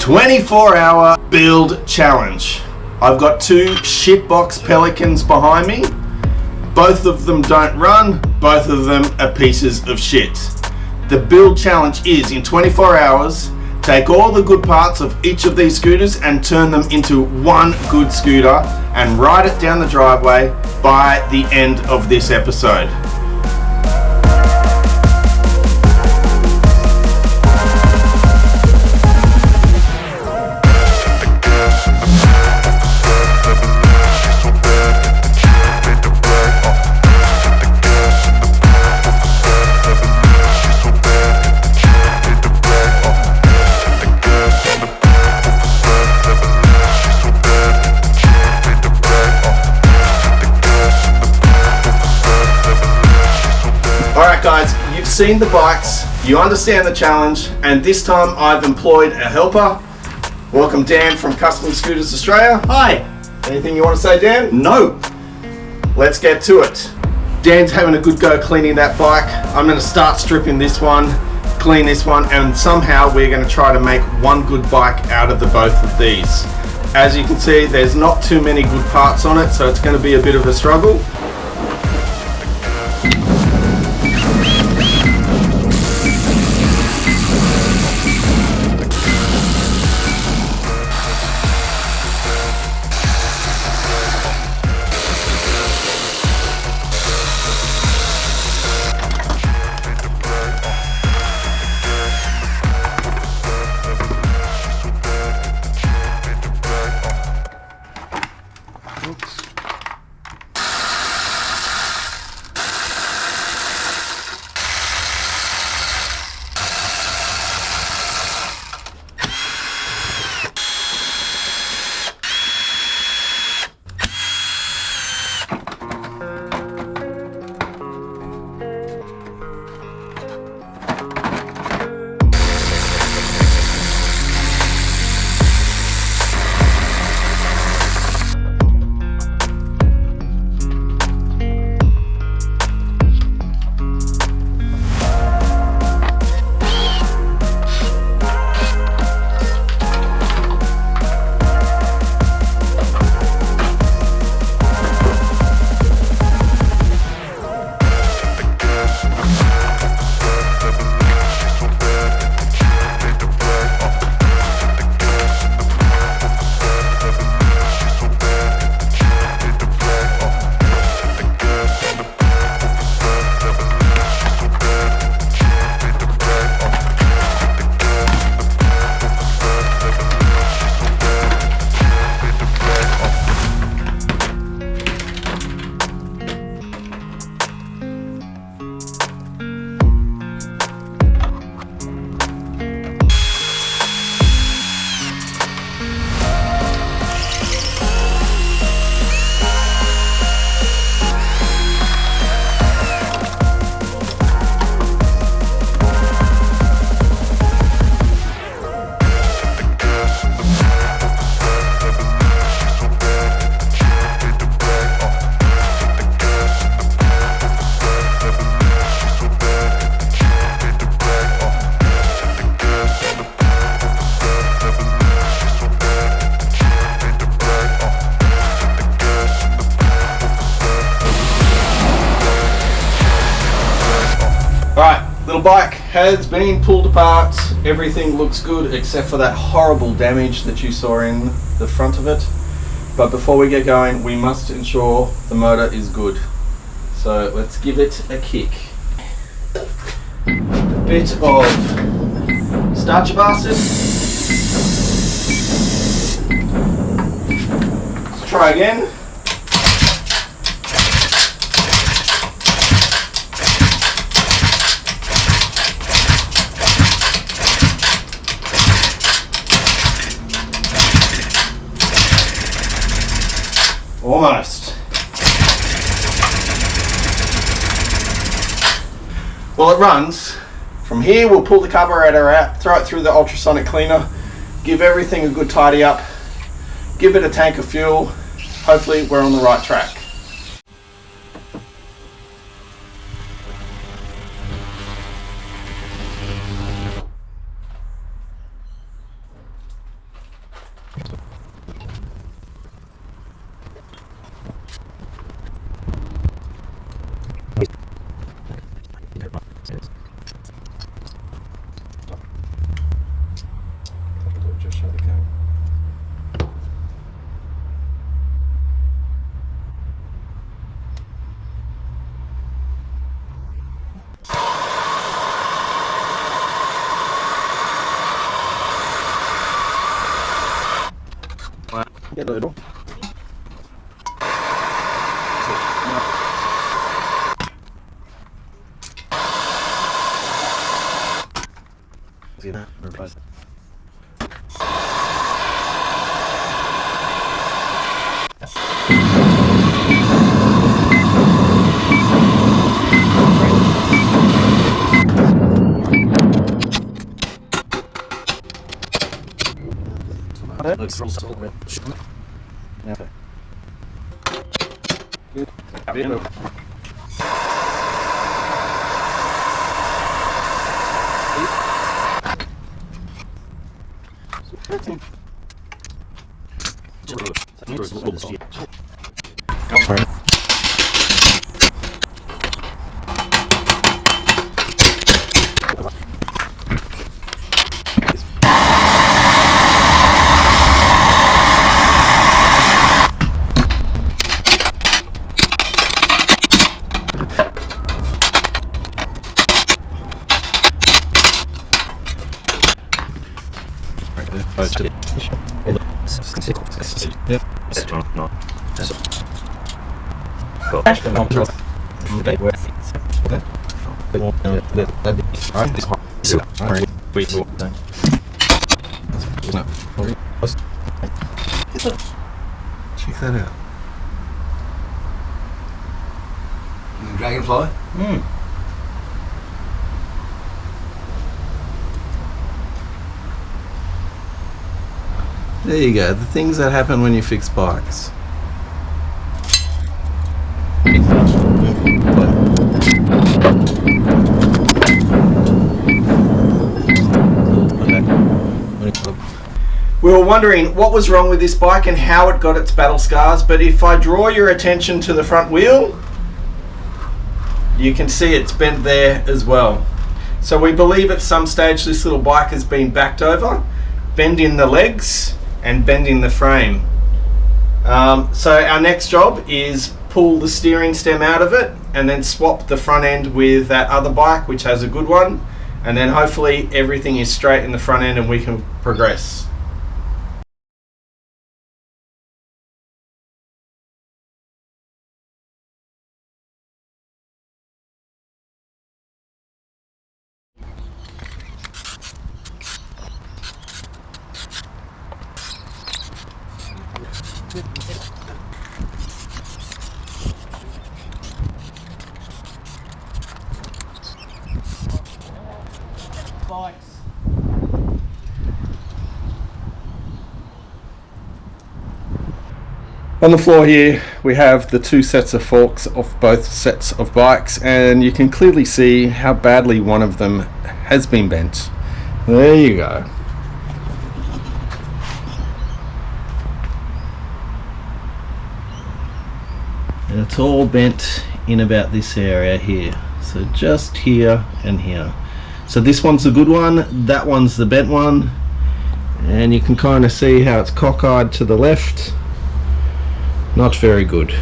24-hour build challenge. I've got two shitbox Pelicans behind me. Both of them don't run, both of them are pieces of shit. The build challenge is, in 24 hours, take all the good parts of each of these scooters and turn them into one good scooter and ride it down the driveway by the end of this episode. Alright guys, you've seen the bikes, you understand the challenge, and this time I've employed a helper. Welcome Dan from Custom Scooters Australia. Hi. Anything you want to say, Dan? No. Let's get to it. Dan's having a good go cleaning that bike. I'm going to start stripping this one, clean this one, and somehow we're going to try to make one good bike out of the both of these. As you can see, there's not too many good parts on it, so it's going to be a bit of a struggle. Alright, little bike has been pulled apart. Everything looks good except for that horrible damage that you saw in the front of it. But before we get going, we must ensure the motor is good. So let's give it a kick. A bit of start your bastard. Let's try again. Almost. Well, it runs. From here, we'll pull the carburetor out, throw it through the ultrasonic cleaner, give everything a good tidy up, give it a tank of fuel. Hopefully, we're on the right track. Get a little. See that? Replace it. Looks from so good. Okay. Good. Sorry. Check that out. Dragonfly? There you go, the things that happen when you fix bikes. We were wondering what was wrong with this bike and how it got its battle scars, but if I draw your attention to the front wheel, you can see it's bent there as well. So we believe at some stage this little bike has been backed over, bend in the legs and bend in the frame. So our next job is pull the steering stem out of it and then swap the front end with that other bike which has a good one, and then hopefully everything is straight in the front end and we can progress. On the floor here we have the two sets of forks of both sets of bikes, and you can clearly see how badly one of them has been bent. There you go. And it's all bent in about this area here. So just here and here. So this one's the good one, that one's the bent one, and you can kind of see how it's cockeyed to the left. Not very good.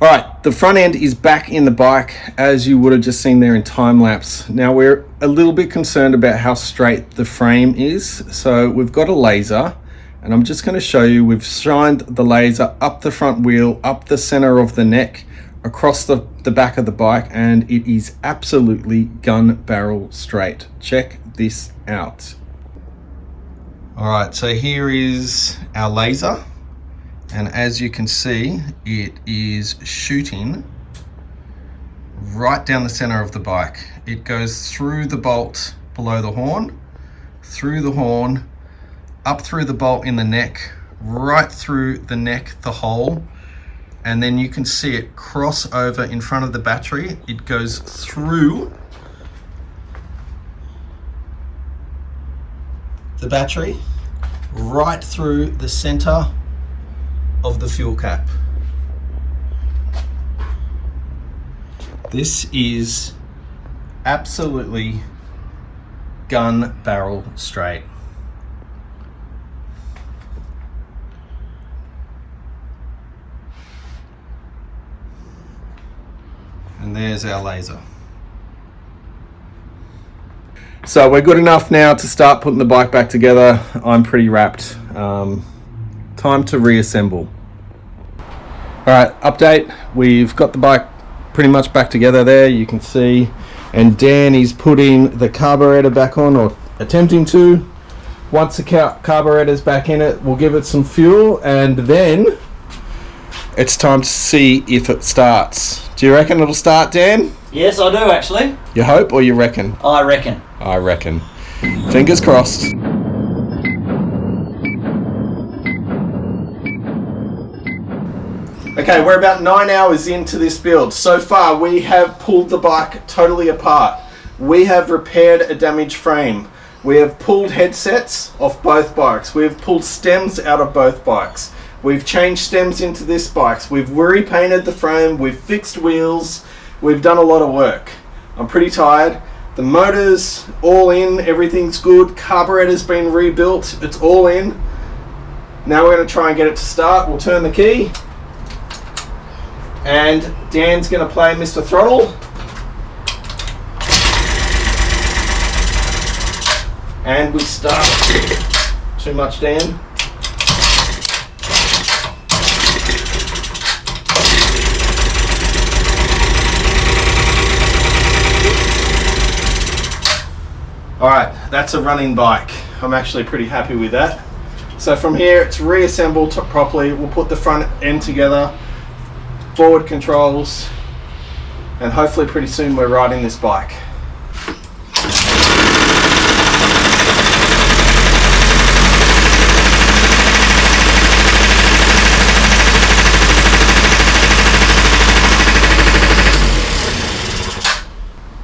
Alright, the front end is back in the bike as you would have just seen there in time lapse. Now we're a little bit concerned about how straight the frame is, so we've got a laser. And I'm just going to show you, we've shined the laser up the front wheel, up the center of the neck, across the back of the bike, and it is absolutely gun barrel straight. Check this out. All right, so here is our laser. And as you can see, it is shooting right down the center of the bike. It goes through the bolt below the horn, through the horn, up through the bolt in the neck, right through the neck, the hole, and then you can see it cross over in front of the battery. It goes through the battery, right through the center of the fuel cap. This is absolutely gun barrel straight. And there's our laser. So we're good enough now to start putting the bike back together. I'm pretty wrapped. Time to reassemble. Alright, update. We've got the bike pretty much back together there, you can see. And Dan is putting the carburetor back on, or attempting to. Once the carburetor's back in it, we'll give it some fuel, and then it's time to see if it starts. Do you reckon it'll start, Dan? Yes, I do actually. You hope, or you reckon? I reckon. I reckon. Fingers crossed. Okay, we're about 9 hours into this build. So far, we have pulled the bike totally apart. We have repaired a damaged frame. We have pulled headsets off both bikes. We have pulled stems out of both bikes. We've changed stems into this bike. We've repainted the frame. We've fixed wheels. We've done a lot of work. I'm pretty tired. The motor's all in. Everything's good. Carburetor's been rebuilt. It's all in. Now we're going to try and get it to start. We'll turn the key. And Dan's going to play Mr. Throttle. And we start. Too much, Dan. Alright, that's a running bike. I'm actually pretty happy with that. So from here, it's reassembled properly. We'll put the front end together, forward controls, and hopefully pretty soon we're riding this bike.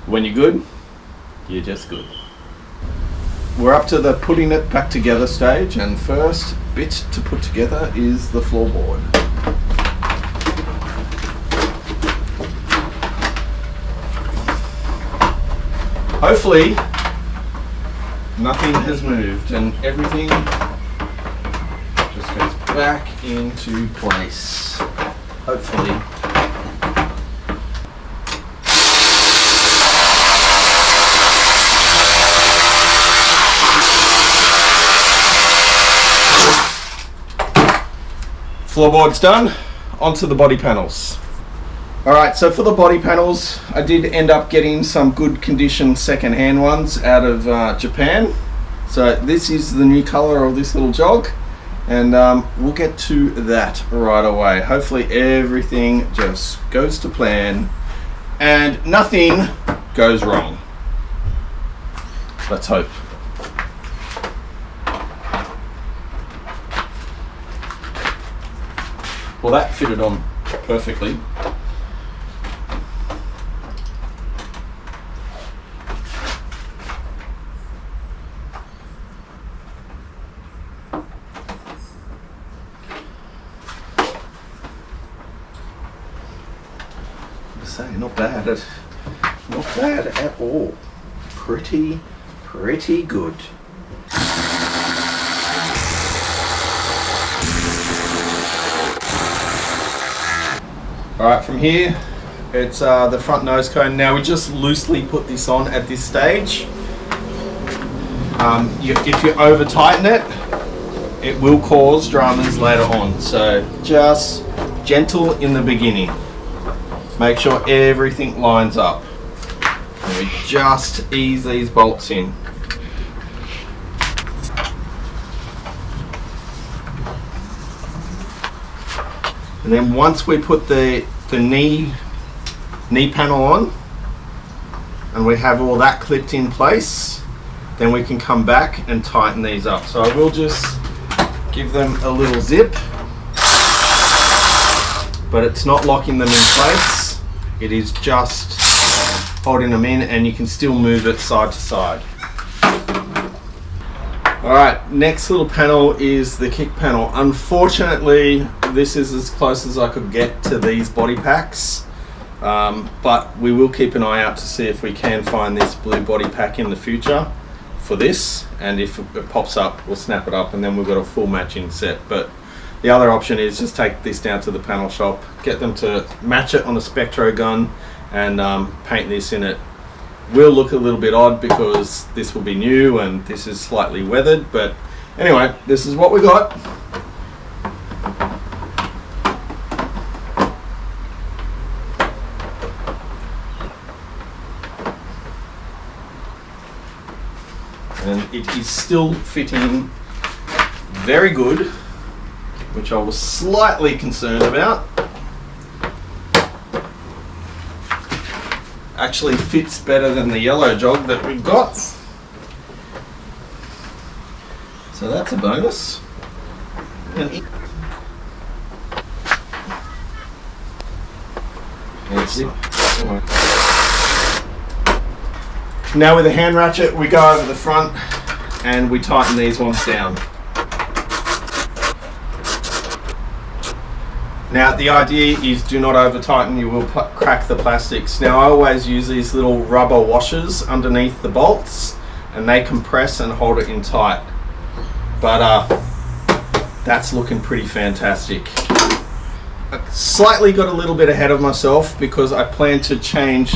When you're good, you're just good. We're up to the putting it back together stage, and first bit to put together is the floorboard. Hopefully nothing has moved and everything just goes back into place. Hopefully. Floorboard's done. Onto the body panels. Alright, so for the body panels, I did end up getting some good condition second-hand ones out of Japan. So this is the new color of this little jog, and we'll get to that right away. Hopefully everything just goes to plan and nothing goes wrong. Let's hope. Well, that fitted on perfectly. Say, not bad at all. Pretty good. Alright, from here, it's the front nose cone. Now we just loosely put this on at this stage. If you over tighten it, it will cause dramas later on. So just gentle in the beginning. Make sure everything lines up. And we just ease these bolts in. And then once we put the knee panel on and we have all that clipped in place, then we can come back and tighten these up. So I will just give them a little zip, but it's not locking them in place. It is just holding them in, and you can still move it side to side. Alright, next little panel is the kick panel. Unfortunately, this is as close as I could get to these body packs, but we will keep an eye out to see if we can find this blue body pack in the future for this, and if it pops up, we'll snap it up and then we've got a full matching set. But the other option is just take this down to the panel shop, get them to match it on a Spectro gun, and paint this in it. Will look a little bit odd because this will be new and this is slightly weathered, but anyway, this is what we got. And it is still fitting very good, which I was slightly concerned about. Actually fits better than the yellow jog that we've got. So that's a bonus. And now with the hand ratchet, we go over the front and we tighten these ones down. Now the idea is do not over tighten, you will crack the plastics. Now I always use these little rubber washers underneath the bolts and they compress and hold it in tight. But that's looking pretty fantastic. I slightly got a little bit ahead of myself because I plan to change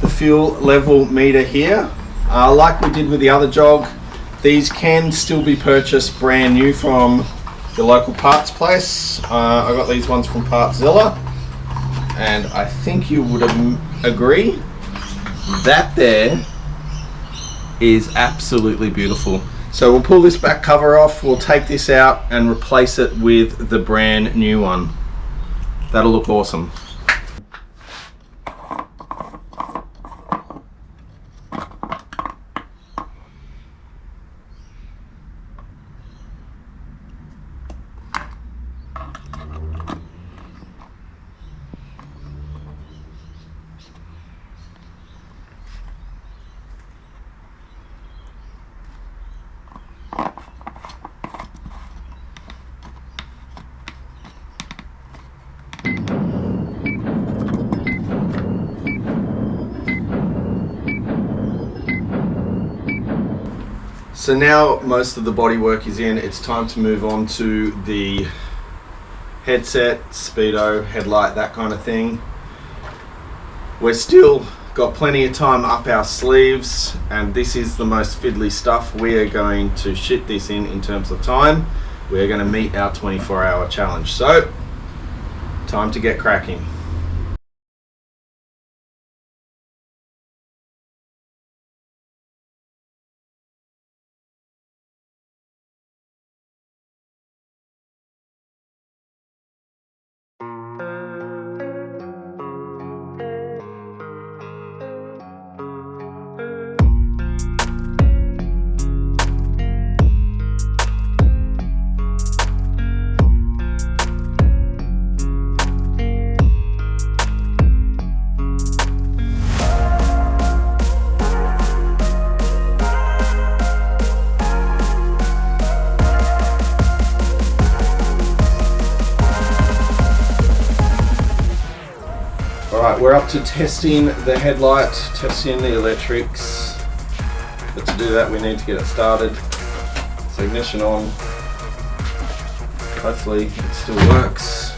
the fuel level meter here. Like we did with the other jog, these can still be purchased brand new from the local parts place. I got these ones from Partzilla, and I think you would agree that there is absolutely beautiful. So we'll pull this back cover off, we'll take this out and replace it with the brand new one. That'll look awesome. So now most of the bodywork is in, it's time to move on to the headset, speedo, headlight, that kind of thing. We're still got plenty of time up our sleeves, and this is the most fiddly stuff. We are going to shit this in terms of time. We're going to meet our 24-hour challenge. So, time to get cracking. Alright, we're up to testing the headlight, testing the electrics, but to do that we need to get it started. So ignition on, hopefully it still works.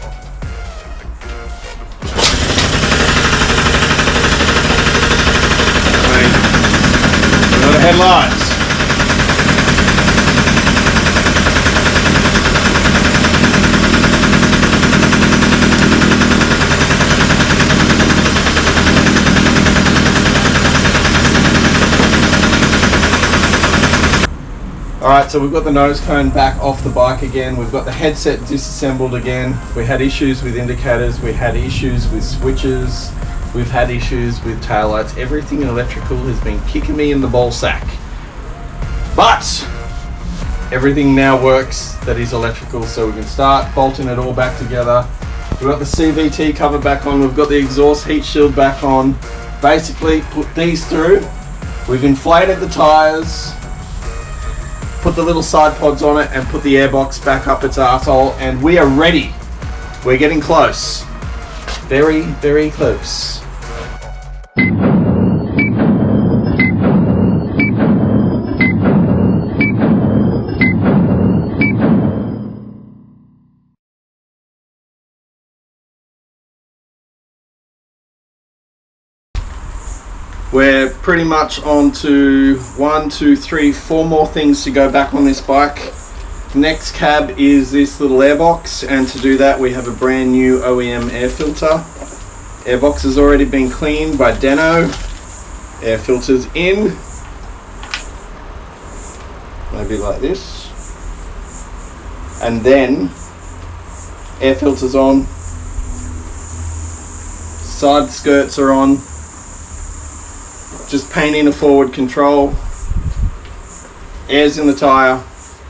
We've got a headlight. Alright, so we've got the nose cone back off the bike again. We've got the headset disassembled again. We had issues with indicators, we had issues with switches, we've had issues with taillights. Everything electrical has been kicking me in the ball sack. But everything now works that is electrical, so we can start bolting it all back together. We've got the CVT cover back on, we've got the exhaust heat shield back on. Basically put these through. We've inflated the tyres, put the little side pods on it and put the airbox back up its arsehole, and we are ready. We're getting close. Very, very close. We're pretty much on to 1, 2, 3, 4 more things to go back on this bike. Next cab is this little airbox, and to do that we have a brand new OEM air filter. Airbox has already been cleaned by Deno. Air filter's in. Maybe like this. And then air filter's on. Side skirts are on. Just painting a forward control. Air's in the tyre.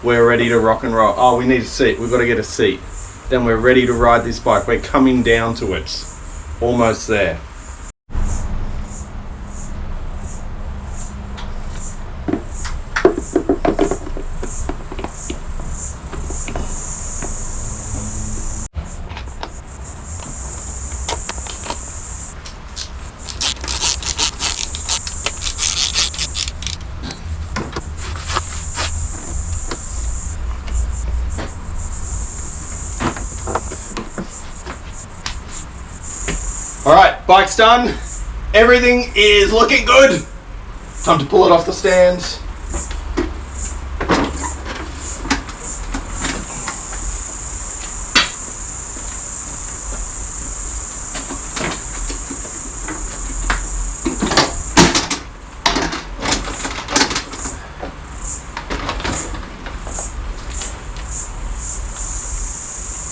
We're ready to rock and roll. Oh, we need a seat. We've got to get a seat. Then we're ready to ride this bike. We're coming down to it. Almost there. Alright, bike's done. Everything is looking good. Time to pull it off the stand.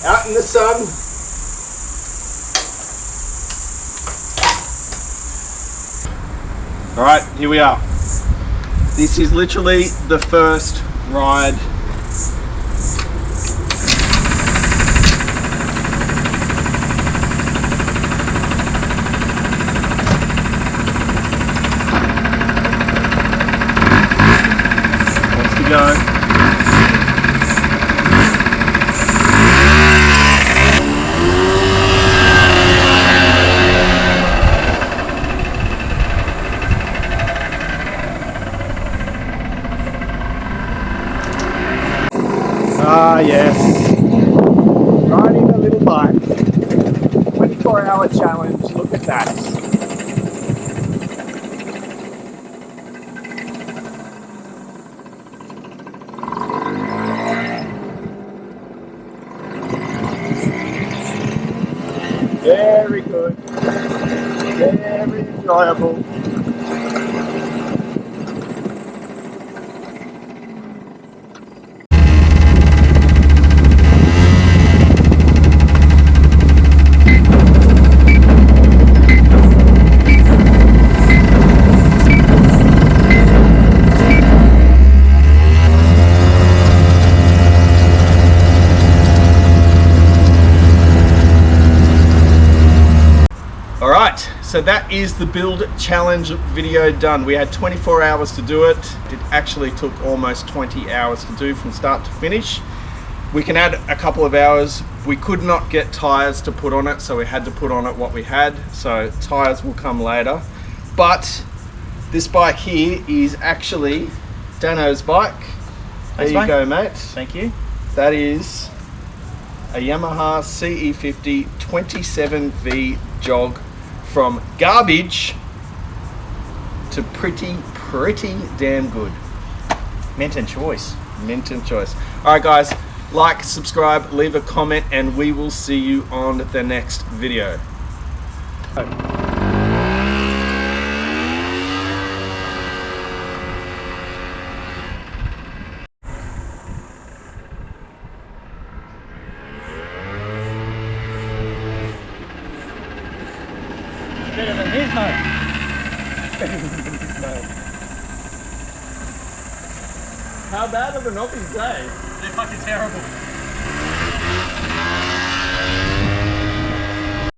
Out in the sun. Alright, here we are. This is literally the first ride. Wants to go. Ah yes, riding a little bike, 24-hour challenge, look at that. Very good, very enjoyable. Alright, so that is the build challenge video done. We had 24 hours to do it. It actually took almost 20 hours to do from start to finish. We can add a couple of hours. We could not get tyres to put on it, so we had to put on it what we had. So tyres will come later. But this bike here is actually Dano's bike. There you go, mate. Thank you. That is a Yamaha CE50 27V jog from garbage to pretty damn good. Mint and choice. Mint and choice. Alright guys, like, subscribe, leave a comment, and we will see you on the next video. Better than his mate. Better than his mate. How bad of an off is day? They're fucking terrible.